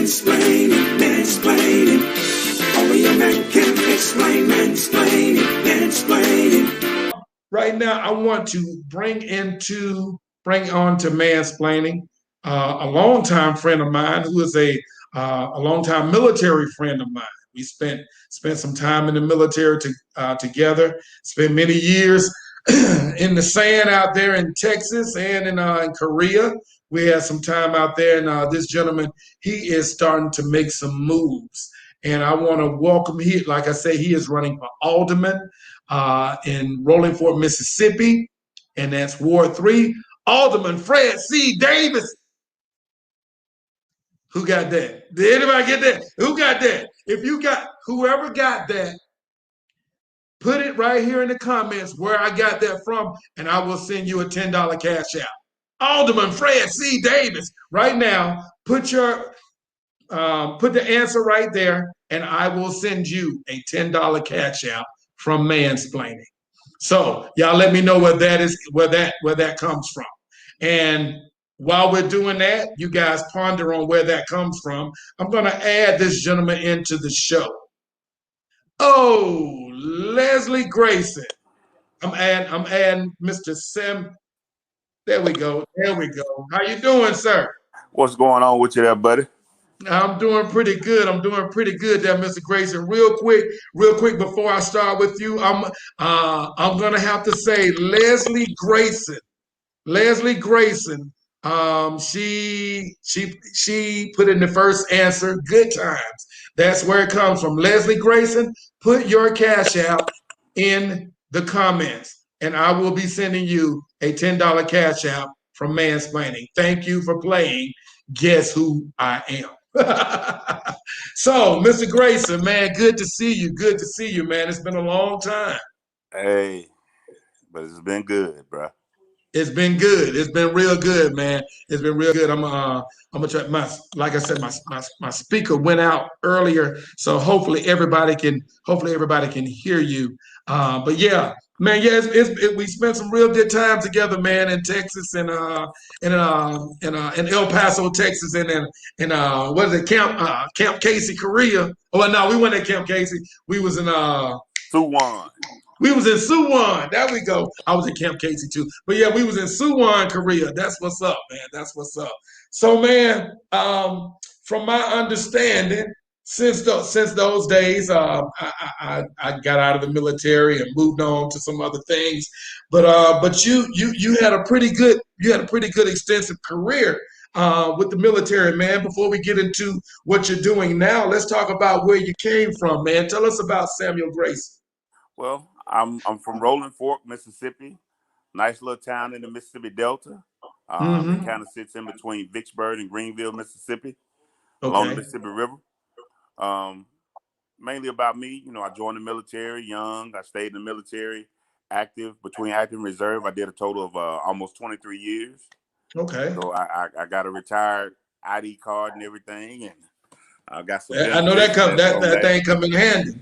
mansplaining. Only a man can explain, mansplaining. Right now, I want to bring on to mansplaining a longtime friend of mine who is a longtime military friend of mine. We spent some time in the military together. Spent many years in the sand out there in Texas and in Korea. We had some time out there, and this gentleman, he is starting to make some moves. And I want to welcome him. Like I say, he is running for Alderman in Rolling Fork, Mississippi, and that's Ward 3. Alderman Fred C. Davis. Who got that? Did anybody get that? Who got that? If you got, whoever got that, put it right here in the comments where I got that from, and I will send you a $10 cash out. Alderman Fred C. Davis. Right now, put the answer right there, and I will send you a $10 cash out from Mansplaining. So y'all let me know where that comes from. And while we're doing that, you guys ponder on where that comes from. I'm going to add this gentleman into the show. Oh, Leslie Grayson. I'm adding Mr. Sim. There we go. How you doing, sir? What's going on with you there, buddy? I'm doing pretty good. There, Mr. Grayson. Real quick, before I start with you, I'm gonna have to say Leslie Grayson. She put in the first answer. Good times. That's where it comes from. Leslie Grayson, put your cash out in the comments, and I will be sending you a $10 cash out from Mansplaining. Thank you for playing Guess Who I Am. So, Mr. Grayson, man, good to see you, man. It's been a long time. Hey, but it's been good, bro. It's been good. It's been real good, man. It's been real good. I'm gonna try like I said, my speaker went out earlier, so hopefully everybody can hear you. But yeah, man, yeah, we spent some real good time together, man, in Texas and in El Paso, Texas, and in what is it, Camp Casey, Korea. Oh no, we went at Camp Casey. We was in Suwon. We was in Suwon. There we go. I was in Camp Casey too. But yeah, we was in Suwon, Korea. That's what's up, man. That's what's up. So, man, from my understanding, since those days, I got out of the military and moved on to some other things. But you had a pretty good extensive career with the military, man. Before we get into what you're doing now, let's talk about where you came from, man. Tell us about Samuel Grayson. Well, I'm from Rolling Fork, Mississippi. Nice little town in the Mississippi Delta. It kind of sits in between Vicksburg and Greenville, Mississippi, along the Mississippi River. Mainly about me, I joined the military young. I stayed in the military between active and reserve. I did a total of almost 23 years. Okay. So I got a retired ID card and everything, and I got some. I know that thing come in handy.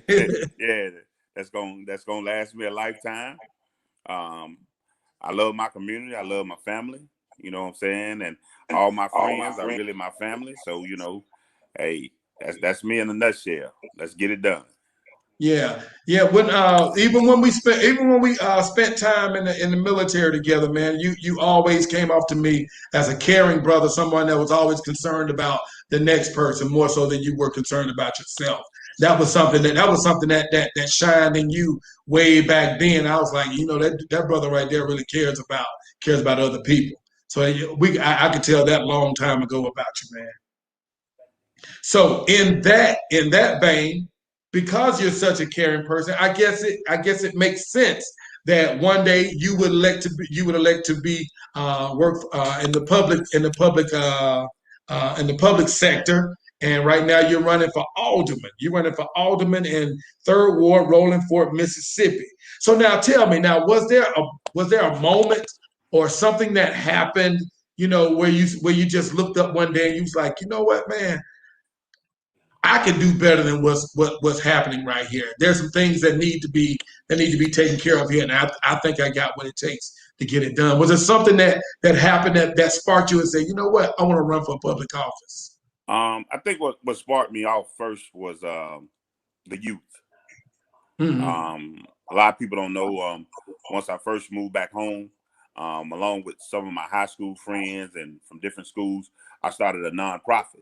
Yeah. That's gonna last me a lifetime. I love my community. I love my family. You know what I'm saying? And all my friends are really my family. So hey, that's me in a nutshell. Let's get it done. Yeah. When even when we spent time in the military together, man, you always came off to me as a caring brother, someone that was always concerned about the next person more so than you were concerned about yourself. That was something that shined in you way back then. I was like, that brother right there really cares about other people. So I could tell that long time ago about you, man. So in that vein, because you're such a caring person, I guess it makes sense that one day you would elect to be work in the public sector. And right now you're running for Alderman. You're running for Alderman in 3rd Ward, Rolling Fork, Mississippi. So now tell me, was there a moment or something that happened, where you just looked up one day and you was like, you know what, man, I can do better than what's happening right here. There's some things that need to be taken care of here, and I think I got what it takes to get it done. Was it something that happened that sparked you and said, you know what, I want to run for a public office? I think what sparked me off first was the youth. A lot of people don't know. Once I first moved back home, along with some of my high school friends and from different schools, I started a nonprofit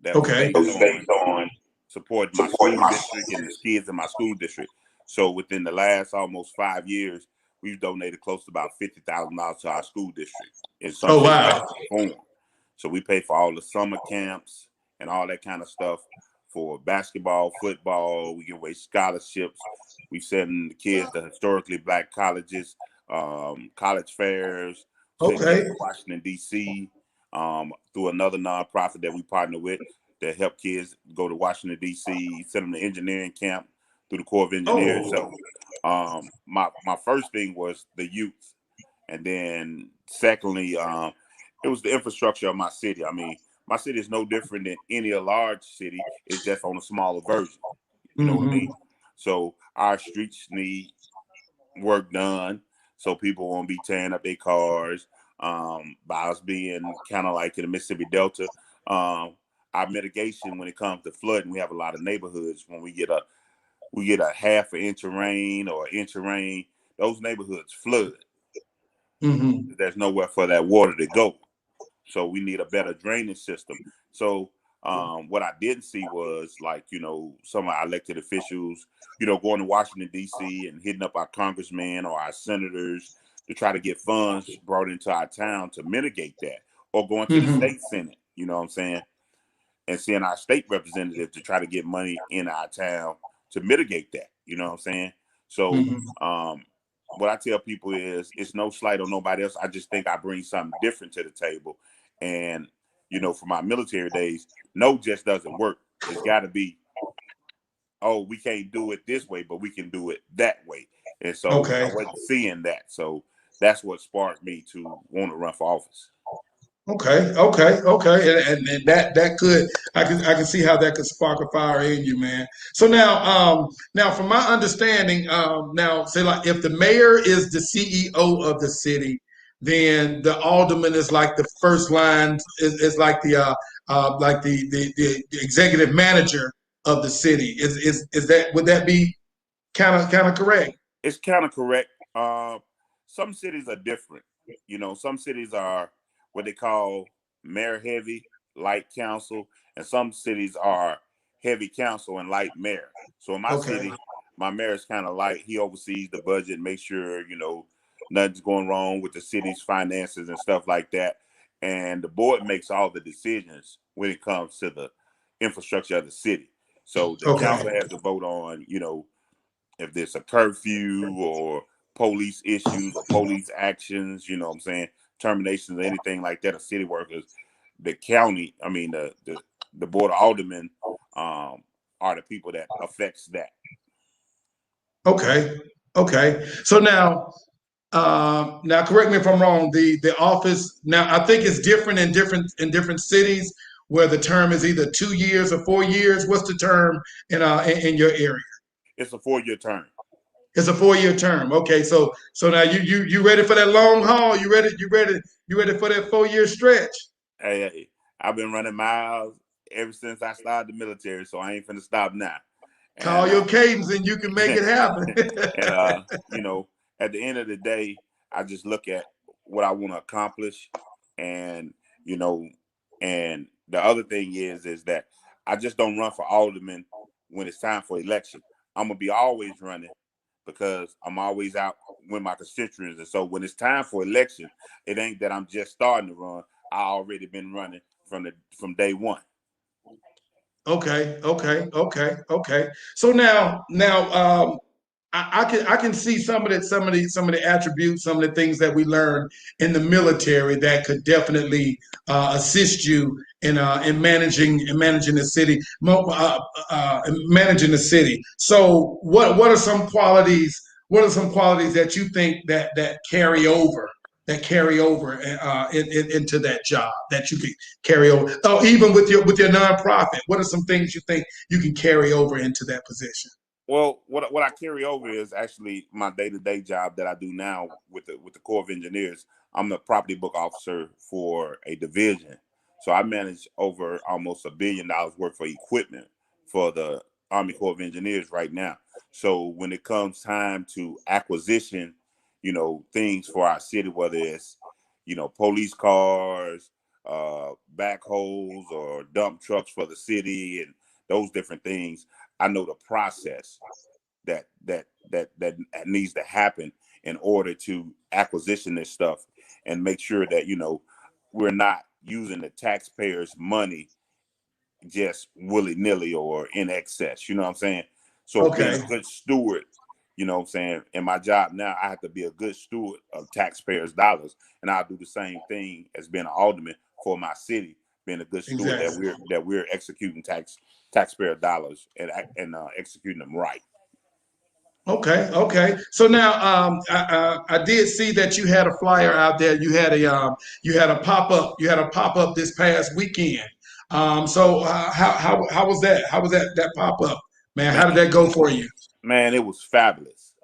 that was Okay. based on supporting my school district and the kids in my school district. So within the last almost 5 years, we've donated close to about $50,000 to our school district in some Oh, shape wow. or form. So we pay for all the summer camps and all that kind of stuff for basketball, football. We give away scholarships. We send the kids to historically Black colleges, college fairs. Send kids Okay. to Washington, D.C. Through another nonprofit that we partner with that help kids go to Washington, D.C., send them to engineering camp through the Corps of Engineers. Oh, So my first thing was the youth. And then secondly, it was the infrastructure of my city. I mean, my city is no different than any large city. It's just on a smaller version. You know what I mean? So our streets need work done so people won't be tearing up their cars. By us being kind of like in the Mississippi Delta, our mitigation when it comes to flooding, we have a lot of neighborhoods when we get a half an inch of rain or an inch of rain, those neighborhoods flood. There's nowhere for that water to go. So we need a better drainage system. So what I didn't see was like, some of our elected officials, going to Washington, D.C. and hitting up our congressmen or our senators to try to get funds brought into our town to mitigate that, or going to the state Senate, you know what I'm saying? And seeing our state representative to try to get money in our town to mitigate that, you know what I'm saying? So what I tell people is it's no slight on nobody else. I just think I bring something different to the table. And, for my military days, no just doesn't work. It's got to be, oh, we can't do it this way, but we can do it that way. And so okay. I wasn't seeing that. So that's what sparked me to want to run for office. Okay, and that could I can see how that could spark a fire in you, man. So now from my understanding, now say like if the mayor is the CEO of the city, then the alderman is like the first line is like the executive manager of the city. Is that would that be kind of correct? It's kind of correct. Some cities are different. Some cities are what they call mayor heavy, light council, and some cities are heavy council and light mayor. So in my Okay, city, my mayor is kind of light. He oversees the budget, makes sure nothing's going wrong with the city's finances and stuff like that. And the board makes all the decisions when it comes to the infrastructure of the city. So the okay, council has to vote on, if there's a curfew or police issues or police actions, you know what I'm saying, terminations or anything like that of city workers, the county, I mean, the board of aldermen are the people that affects that. okay. So now correct me if I'm wrong. The office now I think it's different in different cities where the term is either 2 years or 4 years. What's the term in your area? It's a 4-year term. It's a 4 year term. Okay, so now you ready for that long haul? You ready for that 4 year stretch? Hey, I've been running miles ever since I started the military, so I ain't finna stop now. Call And your cadence and you can make it happen. and at the end of the day, I just look at what I want to accomplish, and you know, and the other thing is that I just don't run for alderman when it's time for election. I'm gonna be always running because I'm always out with my constituents, and so when it's time for election, it ain't that I'm just starting to run. I already been running from day one. Okay. So now, I can see some of the attributes, some of the things that we learned in the military that could definitely assist you in managing the city, managing the city. So what are some qualities? What are some qualities that you think that carry over into that job that you can carry over? Oh, even with your nonprofit, what are some things you think you can carry over into that position? Well, what I carry over is actually my day-to-day job that I do now with the Corps of Engineers. I'm the property book officer for a division. So I manage over almost $1 billion worth of equipment for the Army Corps of Engineers right now. So when it comes time to acquisition, things for our city, whether it's, police cars, backhoes or dump trucks for the city and those different things, I know the process that needs to happen in order to acquisition this stuff and make sure that we're not using the taxpayers' money just willy-nilly or in excess. You know what I'm saying? So being a Okay. good steward, what I'm saying, in my job now, I have to be a good steward of taxpayers' dollars, and I'll do the same thing as being an alderman for my city, being a good steward Exactly. that we're executing taxpayer dollars and executing them right. Okay, okay. So now, I did see that you had a flyer out there. You had a pop up. You had a pop up this past weekend. So how was that? How was that pop up, man? Man, How did that go for you? man, it was fabulous.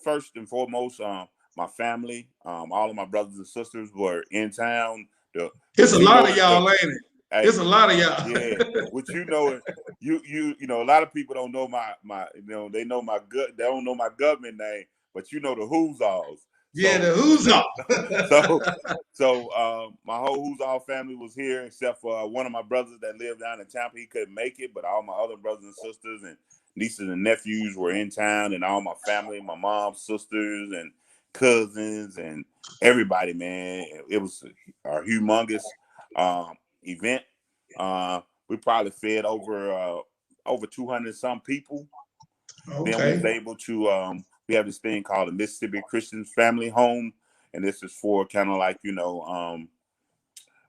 First and foremost, my family, all of my brothers and sisters were in town. It's What a you lot know of is the y'all, ain't it? It's hey, a lot of y'all. yeah. What you know is a lot of people don't know my they know my gut. They don't know my government name, but the who's alls. Yeah, So the who's up. so my whole who's all family was here except for one of my brothers that lived down in Tampa. He couldn't make it, but all my other brothers and sisters and nieces and nephews were in town, and all my family, my mom's sisters and cousins and everybody, man. It was a humongous event. We probably fed over 200 some people. Then we was Okay. able to we have this thing called the Mississippi Christian Family Home, and this is for kind of like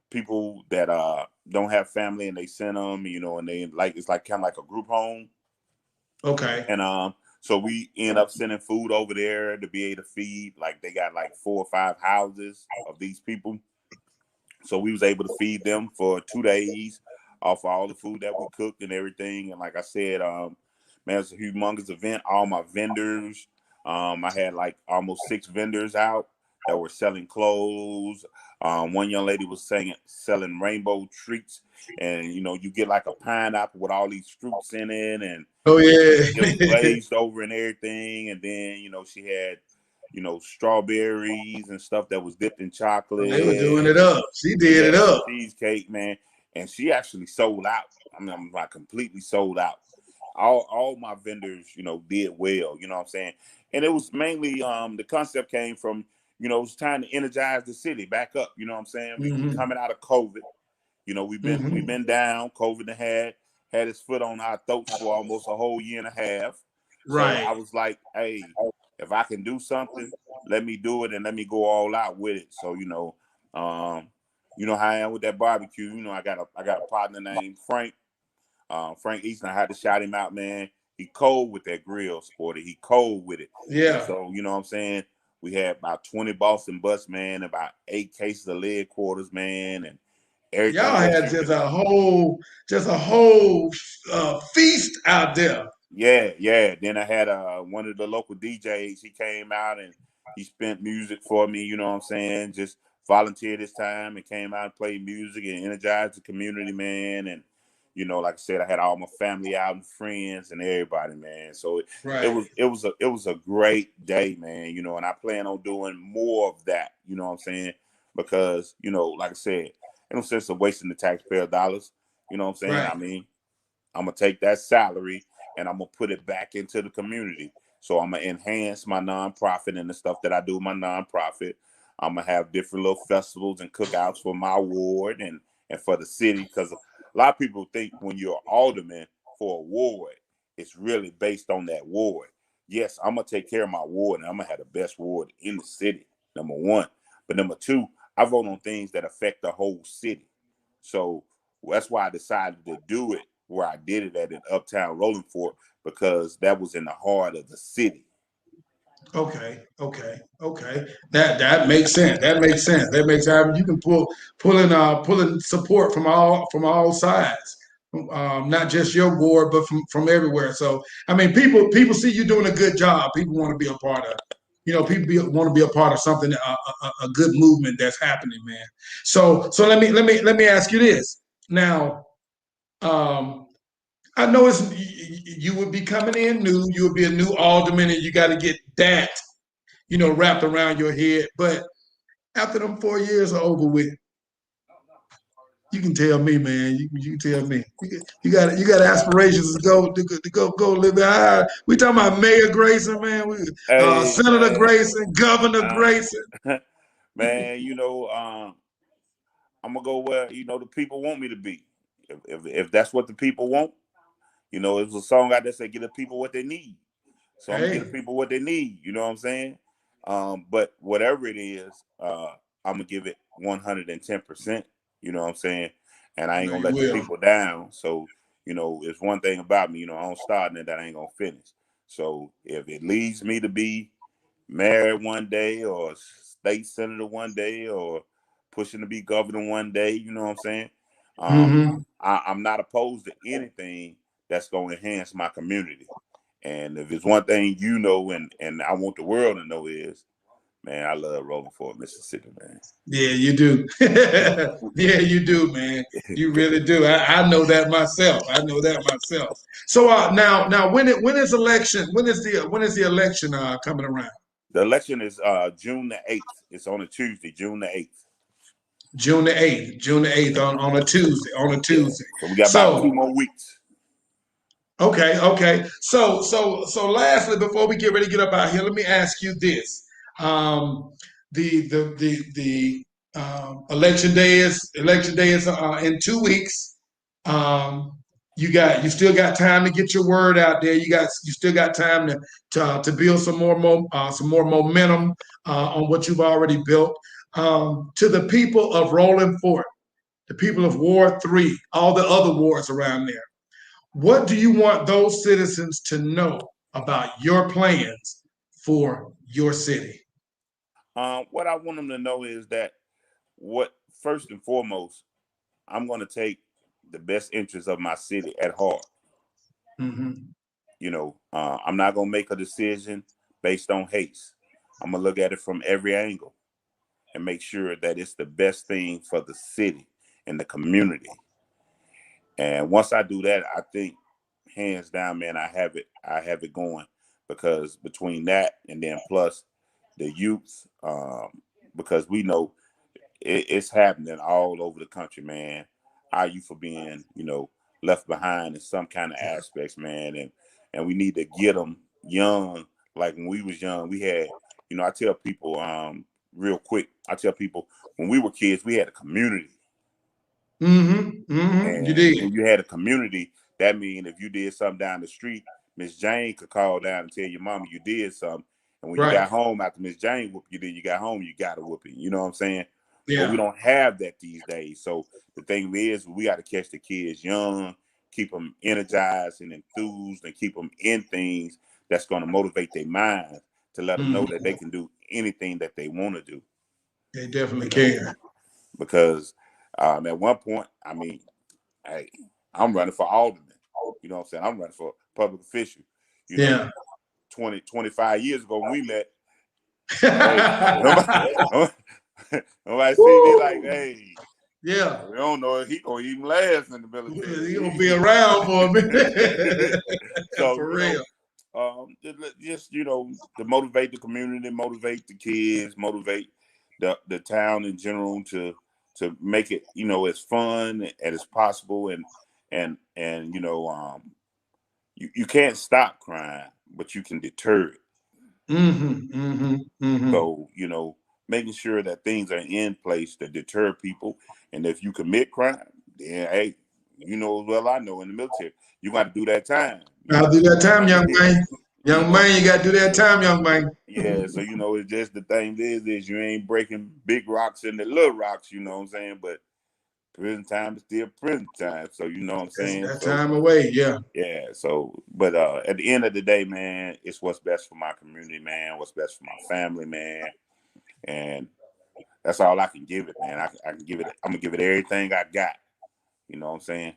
people that don't have family and they send them, and they like it's like kind of like a group home. Okay. And so we end up sending food over there to be able to feed. Like they got like 4 or 5 houses of these people. So we was able to feed them for 2 days off all the food that we cooked and everything. And like I said, man, it's a humongous event. All my vendors, I had like almost 6 vendors out that were selling clothes. One young lady was selling rainbow treats, and you get like a pineapple with all these fruits in it, and Oh it was yeah. glazed over and everything. And then she had strawberries and stuff that was dipped in They were doing chocolate, it and up. She did it yeah, up. cheesecake, man. And she actually sold out. I mean, I'm like completely sold out. All my vendors, did well, you know what I'm saying? And it was mainly the concept came from, it was time to energize the city back up, you know what I'm saying? We Hmm. coming out of COVID. We've Hmm. been down. COVID had its foot on our throats for almost a whole year and a half. So Right. I was like, hey, if I can do something, let me do it and let me go all out with it. So how I am with that barbecue. I got a partner named Frank. Frank Easton. I had to shout him out, man. He cold with that grill, Sporty. He cold with it. And Yeah. so, what I'm saying? We had about 20 Boston butts, man, about 8 cases of leg quarters, man, and Y'all everything else had you can. just a whole feast out there. Yeah, yeah. Then I had one of the local DJs. He came out and he spent music for me. You know what I'm saying? Just volunteered his time and came out and played music and energized the community, man. And like I said, I had all my family out and friends and everybody, man. So it Right. was a great day, man. And I plan on doing more of that. You know what I'm saying? Because like I said, no sense of wasting the taxpayer dollars. You know what I'm saying? Right. I mean, I'm gonna take that salary and I'm gonna put it back into the community. So I'm gonna enhance my nonprofit and the stuff that I do with my nonprofit. I'm gonna have different little festivals and cookouts for my ward and for the city, because a lot of people think when you're an alderman for a ward, it's really based on that ward. Yes, I'm gonna take care of my ward and I'm gonna have the best ward in the city. Number one, but number two, I vote on things that affect the whole city. So that's why I decided to do it where I did it at in Uptown Rolling Fork, because that was in the heart of the city. Okay. Okay. Okay. That makes sense. That makes sense. That makes sense. You can pulling support from all sides. Not just your ward, but from everywhere. So I mean, people see you doing a good job. People want to be a part of it. people want to be a part of something, a good movement that's happening, man. So let me ask you this now. Um, I know you would be coming in new. You would be a new alderman, and you got to get that, wrapped around your head. But after them 4 years are over with, you can tell me, man. You can tell me. You got aspirations to go live high. We talking about Mayor Grayson, man. Hey, Senator man. Grayson, Governor Grayson. Man, I'm gonna go where the people want me to be. If that's what the people want, it was a song out there say get the people what they need. So I'm gonna get the Hey, people what they need. You know what I'm saying? But whatever it is, I'm gonna give it 110%. You know what I'm saying? And I I ain't know gonna you let the will. people down. So it's one thing about me. I don't start and that I ain't gonna finish. So if it leads me to be mayor one day or state senator one day or pushing to be governor one day, you know what I'm saying? Mm-hmm. I'm not opposed to anything that's going to enhance my community. And if it's one thing and I want the world to know is, man, I love rolling for Mississippi, man. Yeah, you do. Yeah, you do, man. You really do. I know that myself. I know that myself. So now when is election? When is the election coming around? The election is June the 8th. It's on a Tuesday, June the 8th. June the 8th. June the 8th on a Tuesday. On a Yeah. Tuesday. So we got about 2 more weeks. Okay. So lastly, before we get ready to get up out here, let me ask you this. Um, the election day is in 2 weeks. Um, you still got time to get your word out there. You still got time to build some more momentum on what you've already built. To the people of Rolling Fork, the people of Ward 3, all the other wards around there. What do you want those citizens to know about your plans for your city? What I want them to know is that what first and foremost, I'm going to take the best interests of my city at heart. Hmm. I'm not going to make a decision based on haste. I'm going to look at it from every angle and make sure that it's the best thing for the city and the community. And once I do that, I think hands down, man, I have it going, because between that and then plus the youth, because we know it's happening all over the country, man. Our youth are being, left behind in some kind of Yeah. aspects, man, and we need to get them young. Like when we was young, we had, I tell people, real quick, I tell people when we were kids, we had a community. You And did. when you had a community, that means if you did something down the street, Miss Jane could call down and tell your mama you did something. And when you Right. got home after Miss Jane whooped you, then you got home, you got a whooping. You know what I'm saying? But we Yeah. don't have that these days. So the thing is, we got to catch the kids young, keep them energized and enthused, and keep them in things that's going to motivate their minds to let them know that they Mhm. can do anything that they want to do. They definitely You know, can. because at one point, I mean, hey, I'm running for alderman. You know what I'm saying? I'm running for public official. You know, Yeah. 25 years ago when we met, hey, nobody see me like, Woo! hey, Yeah. we don't know if he gonna even last in the You're gonna military. be around for a minute. So, For real. just to motivate the community, motivate the kids, motivate the town in general to make it as fun and as possible, and you can't stop crime, but you can deter it. Mm-hmm. So making sure that things are in place to deter people, and if you commit crime, then hey, as well I know in the military you got to do that time. I'll do that time, young man. You Young know. man, you gotta do that time, young man. Yeah, so it's just the thing is you ain't breaking big rocks into little rocks, you know what I'm saying? But prison time is still prison time. So you know what I'm That's saying? that So time away, yeah. yeah, so but at the end of the day, man, it's what's best for my community, man, what's best for my family, man. And that's all I can give it, man. I can give it, I'm gonna give it everything I got. You know what I'm saying?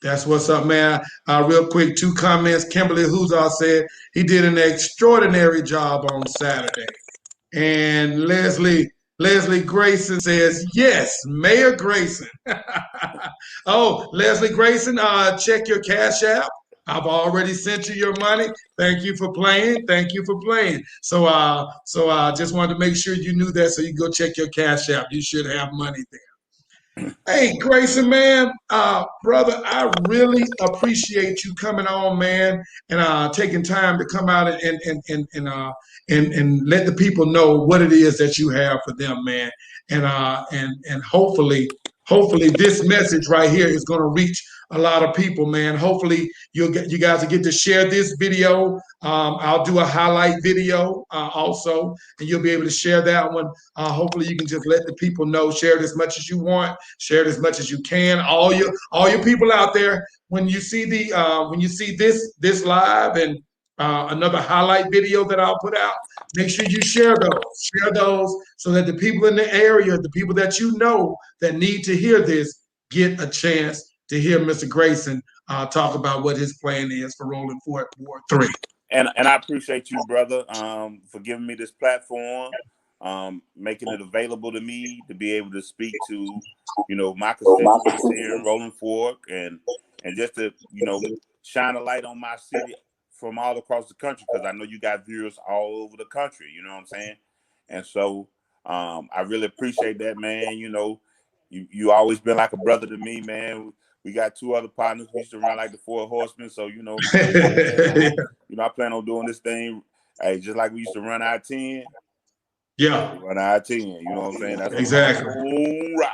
That's what's up, man. Real quick, 2 comments. Kimberly Huzar said he did an extraordinary job on Saturday. And Leslie Grayson says, yes, Mayor Grayson. Oh, Leslie Grayson, check your Cash App. I've already sent you your money. Thank you for playing. Thank you for playing. So just wanted to make sure you knew that, so you go check your Cash App. You should have money there. Hey, Grayson, man, brother, I really appreciate you coming on, man, and taking time to come out and let the people know what it is that you have for them, man, and hopefully this message right here is going to reach a lot of people, man. Hopefully you guys will get to share this video. I'll do a highlight video also, and you'll be able to share that one. Hopefully you can just let the people know. Share it as much as you want. Share it as much as you can. All your people out there, when you see this live and another highlight video that I'll put out, make sure you share those. Share those so that the people in the area, the people that you know that need to hear this, get a chance to hear Mr. Grayson talk about what his plan is for Rolling Fork Ward 3. And I appreciate you, brother, for giving me this platform, making it available to me to be able to speak to, my constituents here in Rolling Fork, and just to, shine a light on my city from all across the country, because I know you got viewers all over the country, you know what I'm saying? And so I really appreciate that, man. You always been like a brother to me, man. We got 2 other partners. We used to run like the 4 horsemen. So, I plan on doing this thing, hey, just like we used to run our 10. Yeah. Run our 10. You know what I'm saying? That's exactly. A long ride.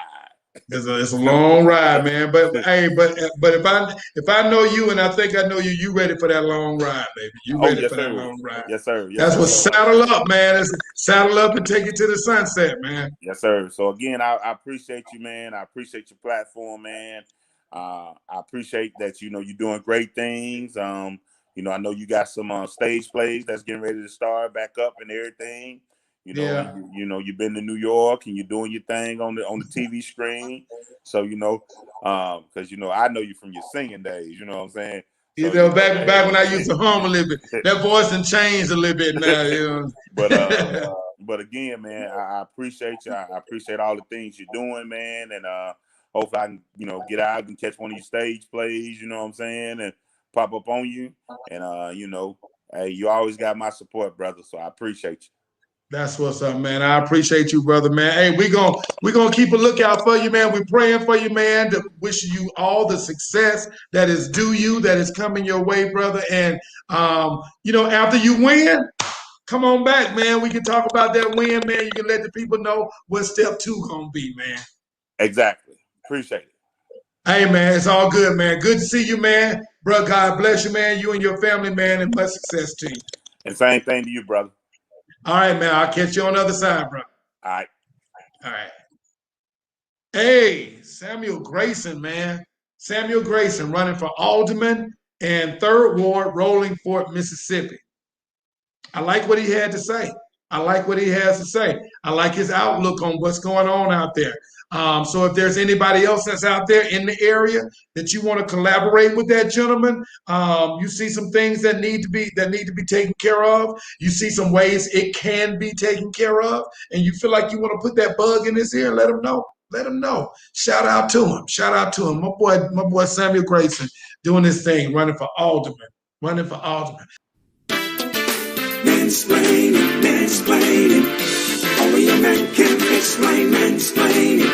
It's a long ride, man. But hey, but if I know you, and I think I know you, you ready for that long ride, baby. You ready for that long ride. Yes, sir. Yes, That's sir. what saddle up, man. It's saddle up and take it to the sunset, man. Yes, sir. So again, I appreciate you, man. I appreciate your platform, man. I appreciate that, you're doing great things. I know you got some stage plays that's getting ready to start back up and everything. Yeah. You've been to New York and you're doing your thing on the TV screen. So, because I know you from your singing days, you know what I'm saying? So, back when I used to hum a little bit. That voice done changed a little bit now, But again, man, I appreciate you. I appreciate all the things you're doing, man, and hopefully I can, get out and catch one of your stage plays, you know what I'm saying, and pop up on you. And hey, you always got my support, brother. So I appreciate you. That's what's up, man. I appreciate you, brother, man. Hey, we're gonna keep a lookout for you, man. We're praying for you, man. Wishing you all the success that is due you, that is coming your way, brother. And after you win, come on back, man. We can talk about that win, man. You can let the people know what step 2 gonna be, man. Exactly. Appreciate it. Hey, man, it's all good, man. Good to see you, man. Bro, God bless you, man. You and your family, man, and much success to you. And same thing to you, brother. All right, man. I'll catch you on the other side, bro. All right. All right. Hey, Samuel Grayson, man. Samuel Grayson running for Alderman and 3rd Ward, Rolling Fork, Mississippi. I like what he had to say. I like what he has to say. I like his outlook on what's going on out there. So if there's anybody else that's out there in the area that you want to collaborate with that gentleman, you see some things that need to be taken care of. You see some ways it can be taken care of, and you feel like you want to put that bug in his ear, let him know. Let him know. Shout out to him. Shout out to him. My boy Samuel Grayson doing his thing, running for Alderman. Mansplaining. Only a man can explain mansplaining.